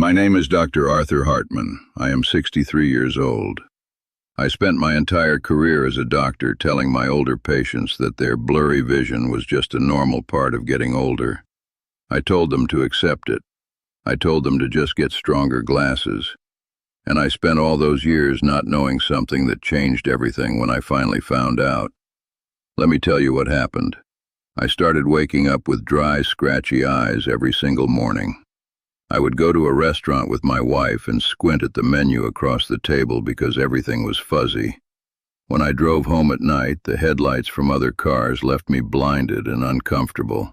My name is Dr. Arthur Hartman. I am 63 years old. I spent my entire career as a doctor telling my older patients that their blurry vision was just a normal part of getting older. I told them to accept it. I told them to just get stronger glasses. And I spent all those years not knowing something that changed everything when I finally found out. Let me tell you what happened. I started waking up with dry, scratchy eyes every single morning. I would go to a restaurant with my wife and squint at the menu across the table because everything was fuzzy. When I drove home at night, the headlights from other cars left me blinded and uncomfortable.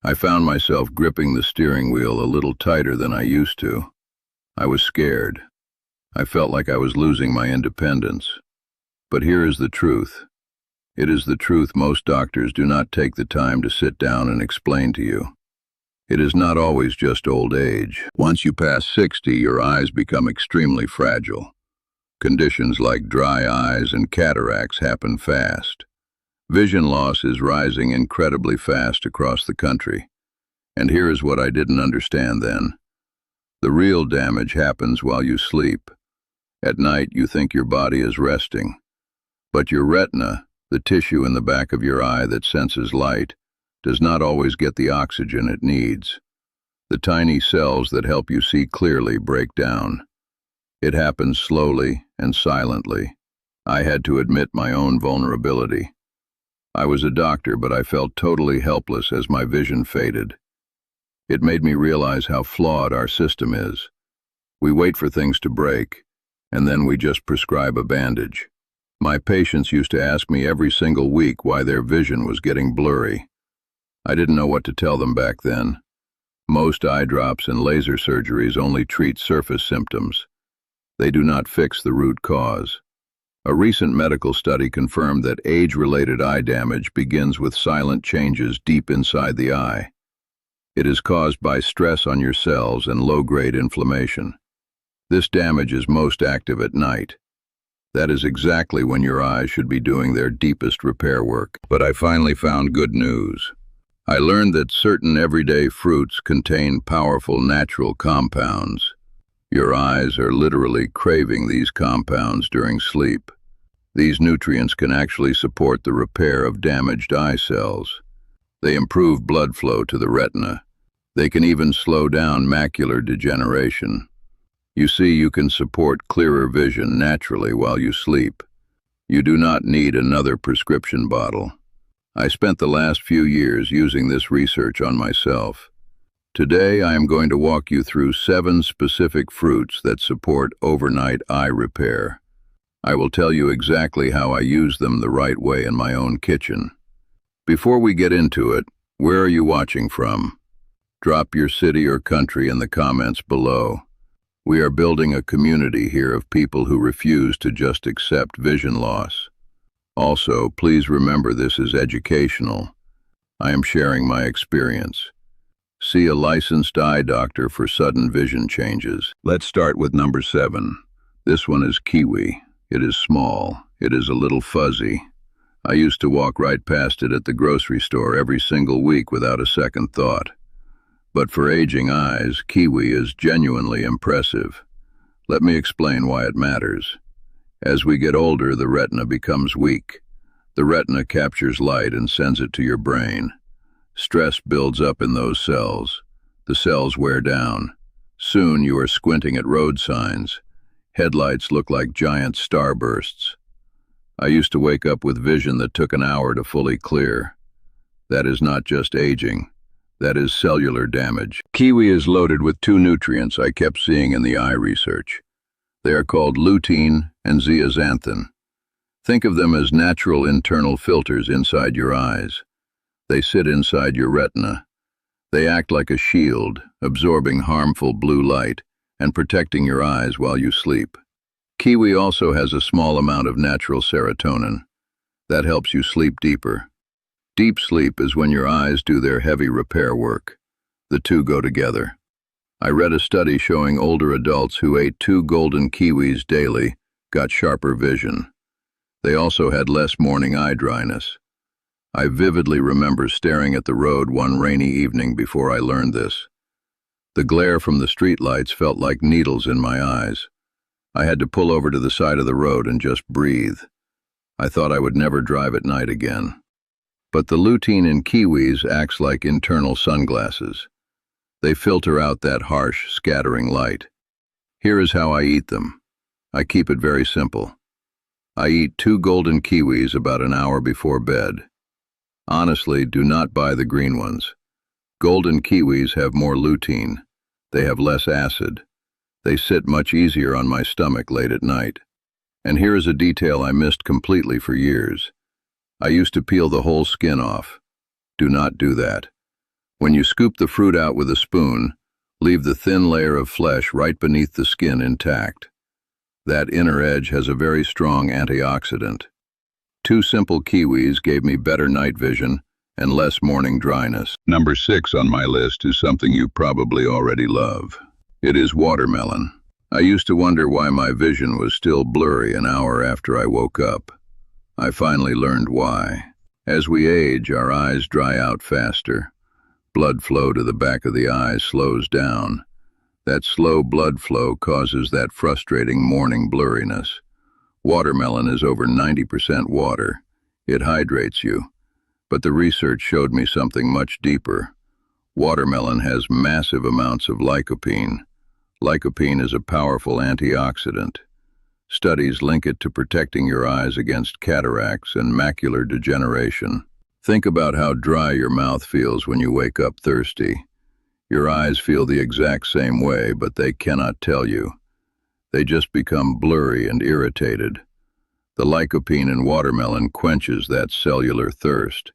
I found myself gripping the steering wheel a little tighter than I used to. I was scared. I felt like I was losing my independence. But here is the truth. It is the truth most doctors do not take the time to sit down and explain to you. It is not always just old age. Once you pass 60, your eyes become extremely fragile. Conditions like dry eyes and cataracts happen fast. Vision loss is rising incredibly fast across the country. And here is what I didn't understand then. The real damage happens while you sleep. At night, you think your body is resting. But your retina, the tissue in the back of your eye that senses light, does not always get the oxygen it needs. The tiny cells that help you see clearly break down. It happens slowly and silently. I had to admit my own vulnerability. I was a doctor, but I felt totally helpless as my vision faded. It made me realize how flawed our system is. We wait for things to break, and then we just prescribe a bandage. My patients used to ask me every single week why their vision was getting blurry. I didn't know what to tell them back then. Most eye drops and laser surgeries only treat surface symptoms. They do not fix the root cause. A recent medical study confirmed that age-related eye damage begins with silent changes deep inside the eye. It is caused by stress on your cells and low-grade inflammation. This damage is most active at night. That is exactly when your eyes should be doing their deepest repair work. But I finally found good news. I learned that certain everyday fruits contain powerful natural compounds. Your eyes are literally craving these compounds during sleep. These nutrients can actually support the repair of damaged eye cells. They improve blood flow to the retina. They can even slow down macular degeneration. You see, you can support clearer vision naturally while you sleep. You do not need another prescription bottle. I spent the last few years using this research on myself. Today, I am going to walk you through 7 specific fruits that support overnight eye repair. I will tell you exactly how I use them the right way in my own kitchen. Before we get into it, where are you watching from? Drop your city or country in the comments below. We are building a community here of people who refuse to just accept vision loss. Also, please remember this is educational. I am sharing my experience. See a licensed eye doctor for sudden vision changes. Let's start with number 7. This one is kiwi. It is small. It is a little fuzzy. I used to walk right past it at the grocery store every single week without a second thought. But for aging eyes, kiwi is genuinely impressive. Let me explain why it matters. As we get older, the retina becomes weak. The retina captures light and sends it to your brain. Stress builds up in those cells. The cells wear down. Soon you are squinting at road signs. Headlights look like giant starbursts. I used to wake up with vision that took an hour to fully clear. That is not just aging. That is cellular damage. Kiwi is loaded with 2 nutrients I kept seeing in the eye research. They are called lutein and zeaxanthin. Think of them as natural internal filters inside your eyes. They sit inside your retina. They act like a shield, absorbing harmful blue light and protecting your eyes while you sleep. Kiwi also has a small amount of natural serotonin. That helps you sleep deeper. Deep sleep is when your eyes do their heavy repair work. The two go together. I read a study showing older adults who ate 2 golden kiwis daily got sharper vision. They also had less morning eye dryness. I vividly remember staring at the road one rainy evening before I learned this. The glare from the streetlights felt like needles in my eyes. I had to pull over to the side of the road and just breathe. I thought I would never drive at night again. But the lutein in kiwis acts like internal sunglasses. They filter out that harsh, scattering light. Here is how I eat them. I keep it very simple. I eat 2 golden kiwis about an hour before bed. Honestly, do not buy the green ones. Golden kiwis have more lutein. They have less acid. They sit much easier on my stomach late at night. And here is a detail I missed completely for years. I used to peel the whole skin off. Do not do that. When you scoop the fruit out with a spoon, leave the thin layer of flesh right beneath the skin intact. That inner edge has a very strong antioxidant. 2 simple kiwis gave me better night vision and less morning dryness. Number 6 on my list is something you probably already love. It is watermelon. I used to wonder why my vision was still blurry an hour after I woke up. I finally learned why. As we age, our eyes dry out faster. Blood flow to the back of the eyes slows down. That slow blood flow causes that frustrating morning blurriness. Watermelon is over 90% water. It hydrates you. But the research showed me something much deeper. Watermelon has massive amounts of lycopene. Lycopene is a powerful antioxidant. Studies link it to protecting your eyes against cataracts and macular degeneration. Think about how dry your mouth feels when you wake up thirsty. Your eyes feel the exact same way, but they cannot tell you. They just become blurry and irritated. The lycopene in watermelon quenches that cellular thirst.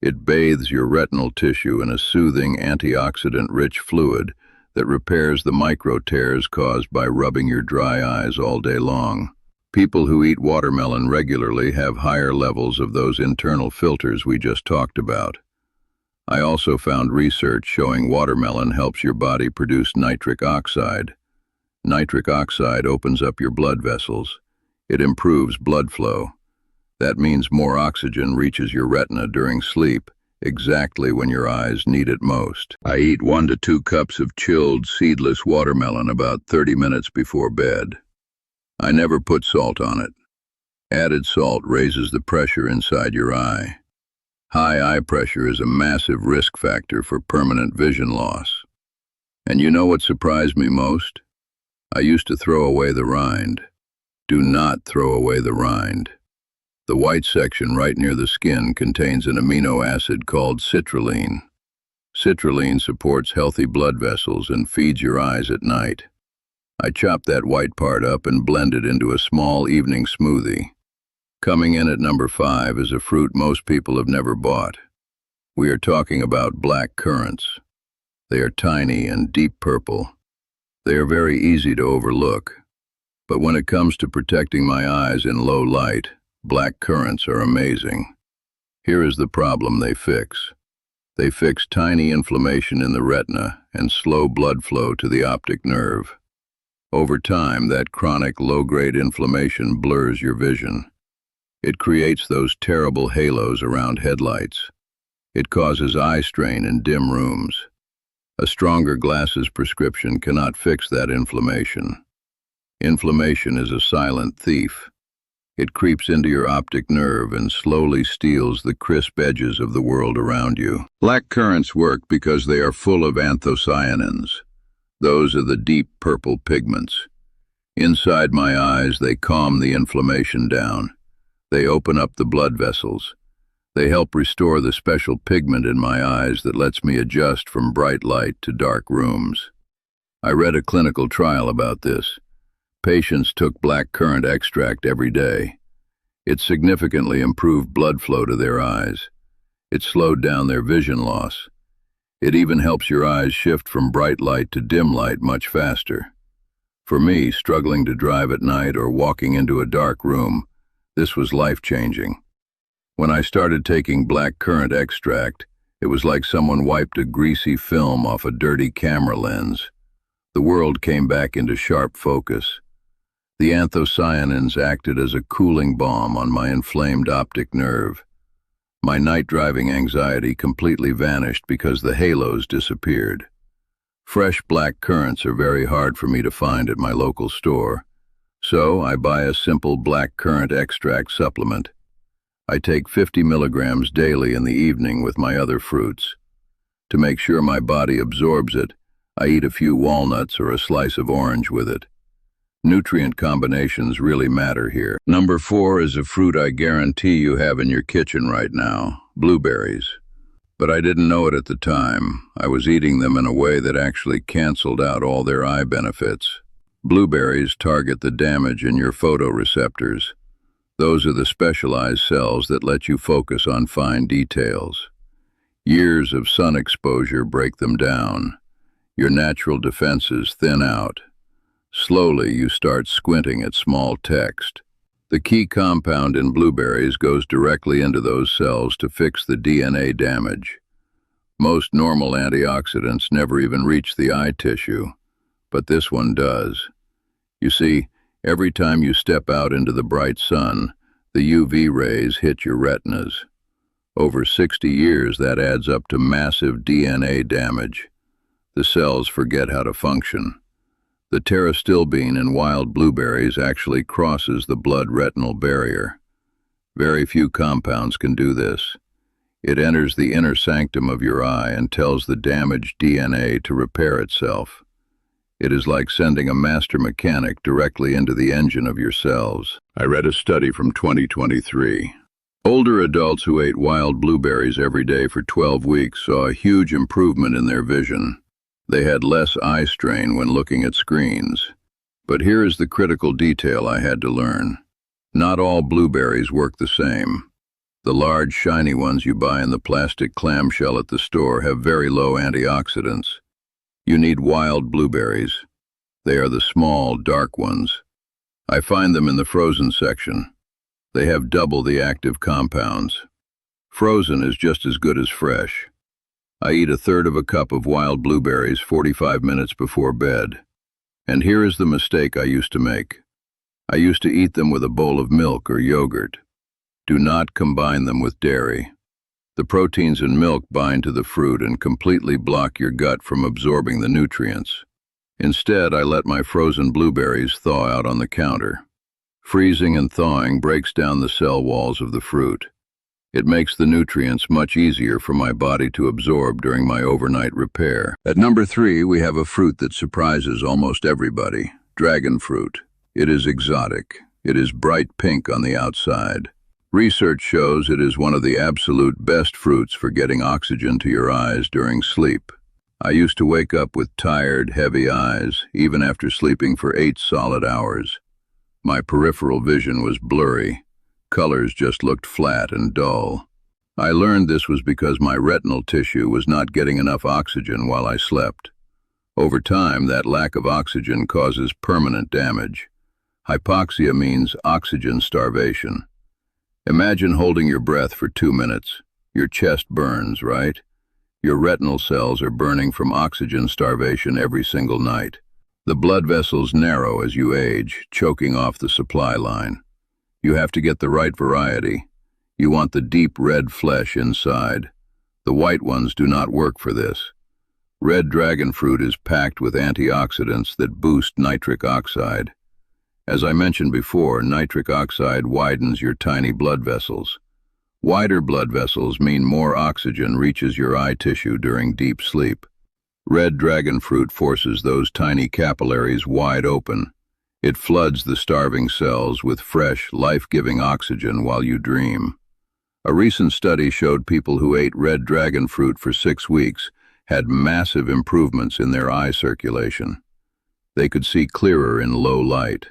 It bathes your retinal tissue in a soothing, antioxidant-rich fluid that repairs the micro tears caused by rubbing your dry eyes all day long. People who eat watermelon regularly have higher levels of those internal filters we just talked about. I also found research showing watermelon helps your body produce nitric oxide. Nitric oxide opens up your blood vessels. It improves blood flow. That means more oxygen reaches your retina during sleep, exactly when your eyes need it most. I eat 1 to 2 cups of chilled, seedless watermelon about 30 minutes before bed. I never put salt on it. Added salt raises the pressure inside your eye. High eye pressure is a massive risk factor for permanent vision loss. And you know what surprised me most? I used to throw away the rind. Do not throw away the rind. The white section right near the skin contains an amino acid called citrulline. Citrulline supports healthy blood vessels and feeds your eyes at night. I chop that white part up and blend it into a small evening smoothie. Coming in at number 5 is a fruit most people have never bought. We are talking about black currants. They are tiny and deep purple. They are very easy to overlook. But when it comes to protecting my eyes in low light, black currants are amazing. Here is the problem they fix. They fix tiny inflammation in the retina and slow blood flow to the optic nerve. Over time, that chronic low-grade inflammation blurs your vision. It creates those terrible halos around headlights. It causes eye strain in dim rooms. A stronger glasses prescription cannot fix that inflammation. Inflammation is a silent thief. It creeps into your optic nerve and slowly steals the crisp edges of the world around you. Black currants work because they are full of anthocyanins. Those are the deep purple pigments. Inside my eyes, they calm the inflammation down. They open up the blood vessels. They help restore the special pigment in my eyes that lets me adjust from bright light to dark rooms. I read a clinical trial about this. Patients took black currant extract every day. It significantly improved blood flow to their eyes. It slowed down their vision loss. It even helps your eyes shift from bright light to dim light much faster. For me, struggling to drive at night or walking into a dark room, this was life-changing. When I started taking black currant extract, it was like someone wiped a greasy film off a dirty camera lens. The world came back into sharp focus. The anthocyanins acted as a cooling balm on my inflamed optic nerve. My night driving anxiety completely vanished because the halos disappeared. Fresh black currants are very hard for me to find at my local store, so I buy a simple black currant extract supplement. I take 50 milligrams daily in the evening with my other fruits. To make sure my body absorbs it, I eat a few walnuts or a slice of orange with it. Nutrient combinations really matter here. Number 4 is a fruit I guarantee you have in your kitchen right now, blueberries. But I didn't know it at the time. I was eating them in a way that actually canceled out all their eye benefits. Blueberries target the damage in your photoreceptors. Those are the specialized cells that let you focus on fine details. Years of sun exposure break them down. Your natural defenses thin out. Slowly, you start squinting at small text. The key compound in blueberries goes directly into those cells to fix the DNA damage. Most normal antioxidants never even reach the eye tissue, but this one does. You see, every time you step out into the bright sun, the UV rays hit your retinas. Over 60 years, that adds up to massive DNA damage. The cells forget how to function. The pterostilbene in wild blueberries actually crosses the blood-retinal barrier. Very few compounds can do this. It enters the inner sanctum of your eye and tells the damaged DNA to repair itself. It is like sending a master mechanic directly into the engine of your cells. I read a study from 2023. Older adults who ate wild blueberries every day for 12 weeks saw a huge improvement in their vision. They had less eye strain when looking at screens. But here is the critical detail I had to learn. Not all blueberries work the same. The large, shiny ones you buy in the plastic clamshell at the store have very low antioxidants. You need wild blueberries. They are the small, dark ones. I find them in the frozen section. They have double the active compounds. Frozen is just as good as fresh. I eat a third of a cup of wild blueberries 45 minutes before bed. And here is the mistake I used to make. I used to eat them with a bowl of milk or yogurt. Do not combine them with dairy. The proteins in milk bind to the fruit and completely block your gut from absorbing the nutrients. Instead, I let my frozen blueberries thaw out on the counter. Freezing and thawing breaks down the cell walls of the fruit. It makes the nutrients much easier for my body to absorb during my overnight repair. At number 3, we have a fruit that surprises almost everybody, dragon fruit. It is exotic. It is bright pink on the outside. Research shows it is one of the absolute best fruits for getting oxygen to your eyes during sleep. I used to wake up with tired, heavy eyes, even after sleeping for 8 solid hours. My peripheral vision was blurry. Colors just looked flat and dull. I learned this was because my retinal tissue was not getting enough oxygen while I slept. Over time, that lack of oxygen causes permanent damage. Hypoxia means oxygen starvation. Imagine holding your breath for 2 minutes. Your chest burns, right? Your retinal cells are burning from oxygen starvation every single night. The blood vessels narrow as you age, choking off the supply line. You have to get the right variety. You want the deep red flesh inside. The white ones do not work for this. Red dragon fruit is packed with antioxidants that boost nitric oxide. As I mentioned before, nitric oxide widens your tiny blood vessels. Wider blood vessels mean more oxygen reaches your eye tissue during deep sleep. Red dragon fruit forces those tiny capillaries wide open. It floods the starving cells with fresh, life-giving oxygen while you dream. A recent study showed people who ate red dragon fruit for 6 weeks had massive improvements in their eye circulation. They could see clearer in low light.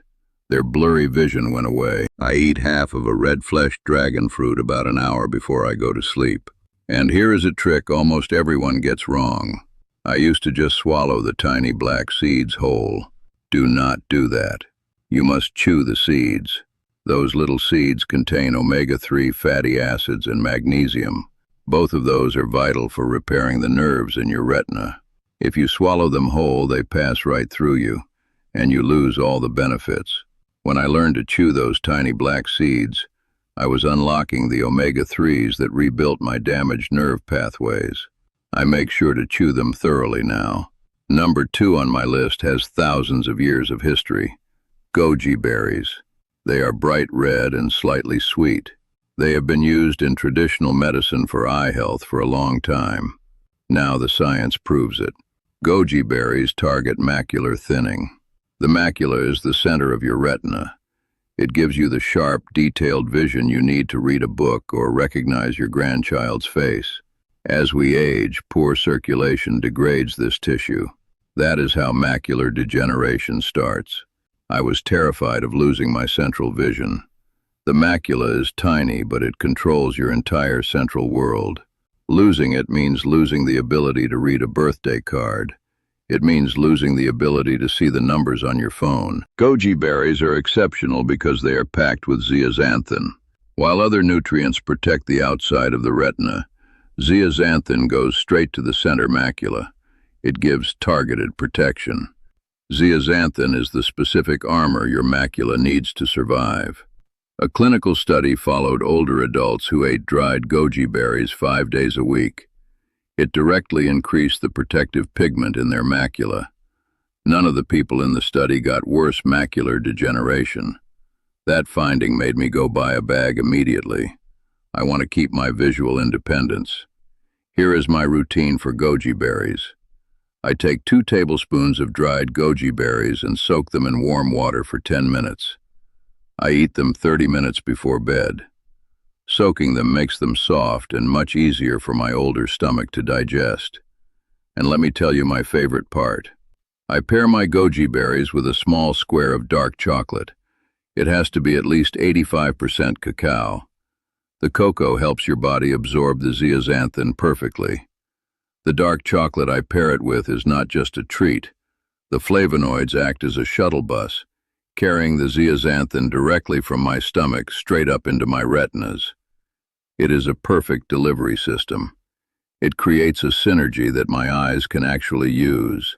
Their blurry vision went away. I eat half of a red-fleshed dragon fruit about an hour before I go to sleep. And here is a trick almost everyone gets wrong. I used to just swallow the tiny black seeds whole. Do not do that. You must chew the seeds. Those little seeds contain omega-3 fatty acids and magnesium. Both of those are vital for repairing the nerves in your retina. If you swallow them whole, they pass right through you, and you lose all the benefits. When I learned to chew those tiny black seeds, I was unlocking the omega-3s that rebuilt my damaged nerve pathways. I make sure to chew them thoroughly now. Number 2 on my list has thousands of years of history. Goji berries. They are bright red and slightly sweet. They have been used in traditional medicine for eye health for a long time. Now the science proves it. Goji berries target macular thinning. The macula is the center of your retina. It gives you the sharp, detailed vision you need to read a book or recognize your grandchild's face. As we age, poor circulation degrades this tissue. That is how macular degeneration starts. I was terrified of losing my central vision. The macula is tiny, but it controls your entire central world. Losing it means losing the ability to read a birthday card. It means losing the ability to see the numbers on your phone. Goji berries are exceptional because they are packed with zeaxanthin. While other nutrients protect the outside of the retina, zeaxanthin goes straight to the center macula. It gives targeted protection. Zeaxanthin is the specific armor your macula needs to survive. A clinical study followed older adults who ate dried goji berries 5 days a week. It directly increased the protective pigment in their macula. None of the people in the study got worse macular degeneration. That finding made me go buy a bag immediately. I want to keep my visual independence. Here is my routine for goji berries. I take 2 tablespoons of dried goji berries and soak them in warm water for 10 minutes. I eat them 30 minutes before bed. Soaking them makes them soft and much easier for my older stomach to digest. And let me tell you my favorite part. I pair my goji berries with a small square of dark chocolate. It has to be at least 85% cacao. The cocoa helps your body absorb the zeaxanthin perfectly. The dark chocolate I pair it with is not just a treat. The flavonoids act as a shuttle bus, carrying the zeaxanthin directly from my stomach straight up into my retinas. It is a perfect delivery system. It creates a synergy that my eyes can actually use.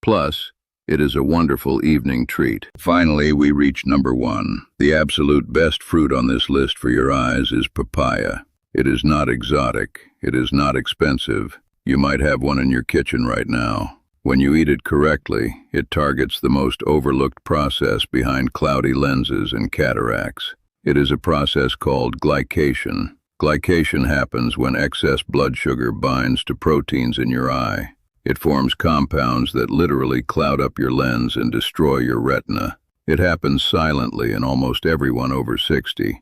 Plus, it is a wonderful evening treat. Finally, we reach number 1. The absolute best fruit on this list for your eyes is papaya. It is not exotic. It is not expensive. You might have one in your kitchen right now. When you eat it correctly, it targets the most overlooked process behind cloudy lenses and cataracts. It is a process called glycation. Glycation happens when excess blood sugar binds to proteins in your eye. It forms compounds that literally cloud up your lens and destroy your retina. It happens silently in almost everyone over 60.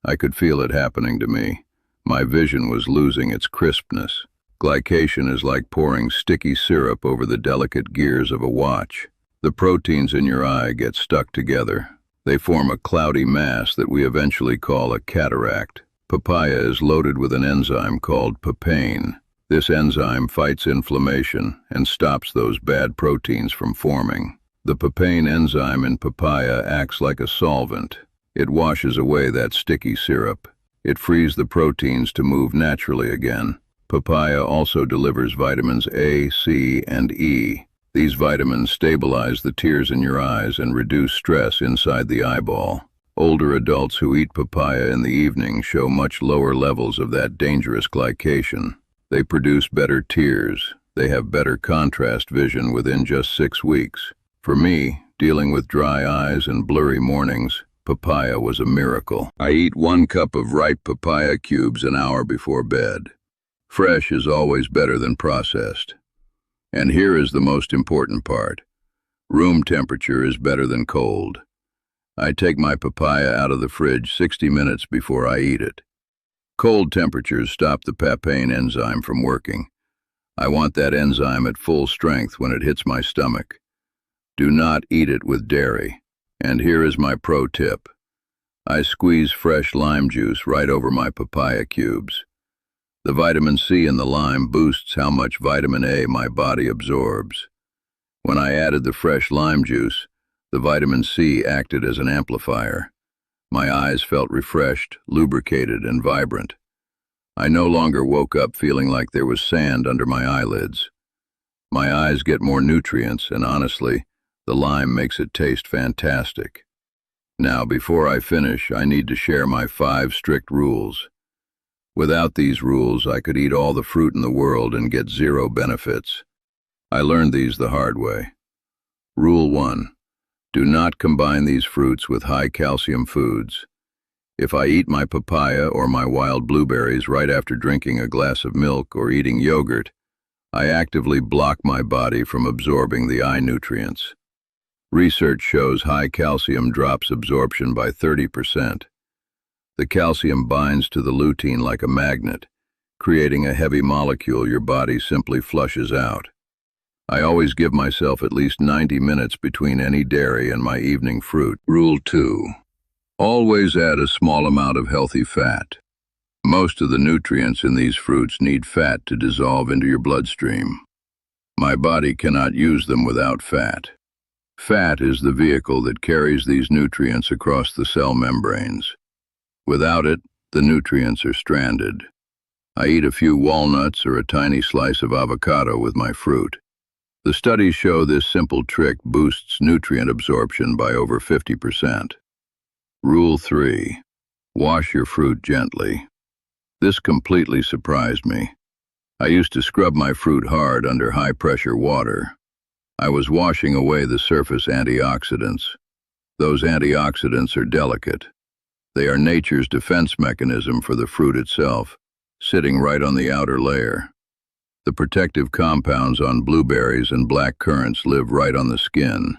I could feel it happening to me. My vision was losing its crispness. Glycation is like pouring sticky syrup over the delicate gears of a watch. The proteins in your eye get stuck together. They form a cloudy mass that we eventually call a cataract. Papaya is loaded with an enzyme called papain. This enzyme fights inflammation and stops those bad proteins from forming. The papain enzyme in papaya acts like a solvent. It washes away that sticky syrup. It frees the proteins to move naturally again. Papaya also delivers vitamins A, C, and E. These vitamins stabilize the tears in your eyes and reduce stress inside the eyeball. Older adults who eat papaya in the evening show much lower levels of that dangerous glycation. They produce better tears. They have better contrast vision within just 6 weeks. For me, dealing with dry eyes and blurry mornings, papaya was a miracle. I eat 1 cup of ripe papaya cubes an hour before bed. Fresh is always better than processed. And here is the most important part. Room temperature is better than cold. I take my papaya out of the fridge 60 minutes before I eat it. Cold temperatures stop the papain enzyme from working. I want that enzyme at full strength when it hits my stomach. Do not eat it with dairy. And here is my pro tip. I squeeze fresh lime juice right over my papaya cubes. The vitamin C in the lime boosts how much vitamin A my body absorbs. When I added the fresh lime juice, the vitamin C acted as an amplifier. My eyes felt refreshed, lubricated, and vibrant. I no longer woke up feeling like there was sand under my eyelids. My eyes get more nutrients, and honestly, the lime makes it taste fantastic. Now, before I finish, I need to share my 5 strict rules. Without these rules, I could eat all the fruit in the world and get 0 benefits. I learned these the hard way. Rule 1. Do not combine these fruits with high calcium foods. If I eat my papaya or my wild blueberries right after drinking a glass of milk or eating yogurt, I actively block my body from absorbing the eye nutrients. Research shows high calcium drops absorption by 30%. The calcium binds to the lutein like a magnet, creating a heavy molecule your body simply flushes out. I always give myself at least 90 minutes between any dairy and my evening fruit. Rule 2. Always add a small amount of healthy fat. Most of the nutrients in these fruits need fat to dissolve into your bloodstream. My body cannot use them without fat. Fat is the vehicle that carries these nutrients across the cell membranes. Without it, the nutrients are stranded. I eat a few walnuts or a tiny slice of avocado with my fruit. The studies show this simple trick boosts nutrient absorption by over 50%. Rule 3. Wash your fruit gently. This completely surprised me. I used to scrub my fruit hard under high-pressure water. I was washing away the surface antioxidants. Those antioxidants are delicate. They are nature's defense mechanism for the fruit itself, sitting right on the outer layer. The protective compounds on blueberries and black currants live right on the skin.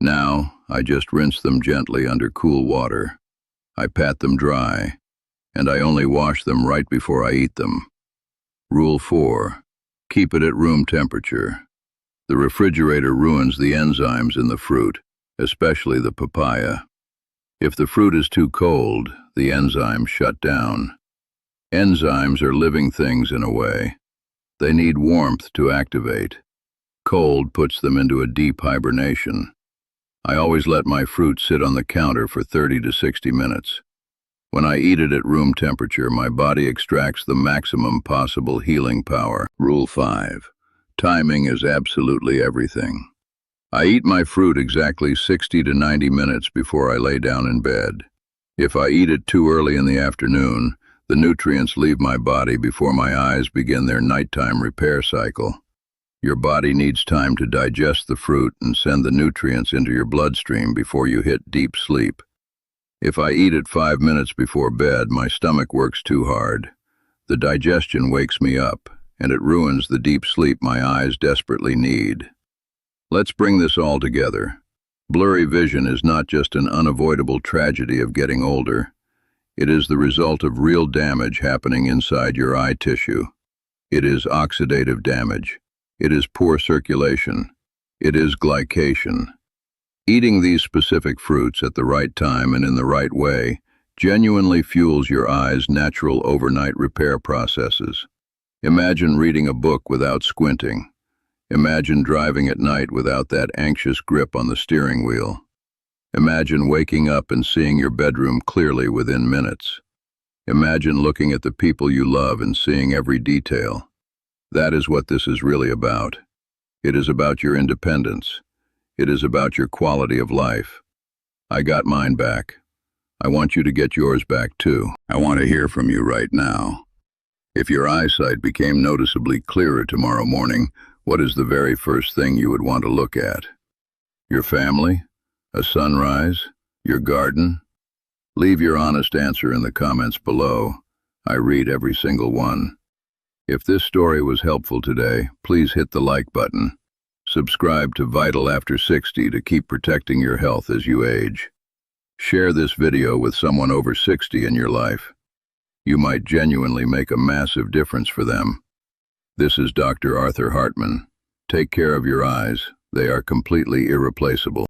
Now, I just rinse them gently under cool water. I pat them dry, and I only wash them right before I eat them. Rule 4. Keep it at room temperature. The refrigerator ruins the enzymes in the fruit, especially the papaya. If the fruit is too cold, the enzymes shut down. Enzymes are living things in a way. They need warmth to activate. Cold puts them into a deep hibernation. I always let my fruit sit on the counter for 30 to 60 minutes. When I eat it at room temperature, my body extracts the maximum possible healing power. Rule 5. Timing is absolutely everything. I eat my fruit exactly 60 to 90 minutes before I lay down in bed. If I eat it too early in the afternoon, the nutrients leave my body before my eyes begin their nighttime repair cycle. Your body needs time to digest the fruit and send the nutrients into your bloodstream before you hit deep sleep. If I eat it 5 minutes before bed, my stomach works too hard. The digestion wakes me up, and it ruins the deep sleep my eyes desperately need. Let's bring this all together. Blurry vision is not just an unavoidable tragedy of getting older. It is the result of real damage happening inside your eye tissue. It is oxidative damage. It is poor circulation. It is glycation. Eating these specific fruits at the right time and in the right way genuinely fuels your eye's natural overnight repair processes. Imagine reading a book without squinting. Imagine driving at night without that anxious grip on the steering wheel. Imagine waking up and seeing your bedroom clearly within minutes. Imagine looking at the people you love and seeing every detail. That is what this is really about. It is about your independence. It is about your quality of life. I got mine back. I want you to get yours back too. I want to hear from you right now. If your eyesight became noticeably clearer tomorrow morning, what is the very first thing you would want to look at? Your family? A sunrise? Your garden? Leave your honest answer in the comments below. I read every single one. If this story was helpful today, please hit the like button. Subscribe to Vital After 60 to keep protecting your health as you age. Share this video with someone over 60 in your life. You might genuinely make a massive difference for them. This is Dr. Arthur Hartman. Take care of your eyes. They are completely irreplaceable.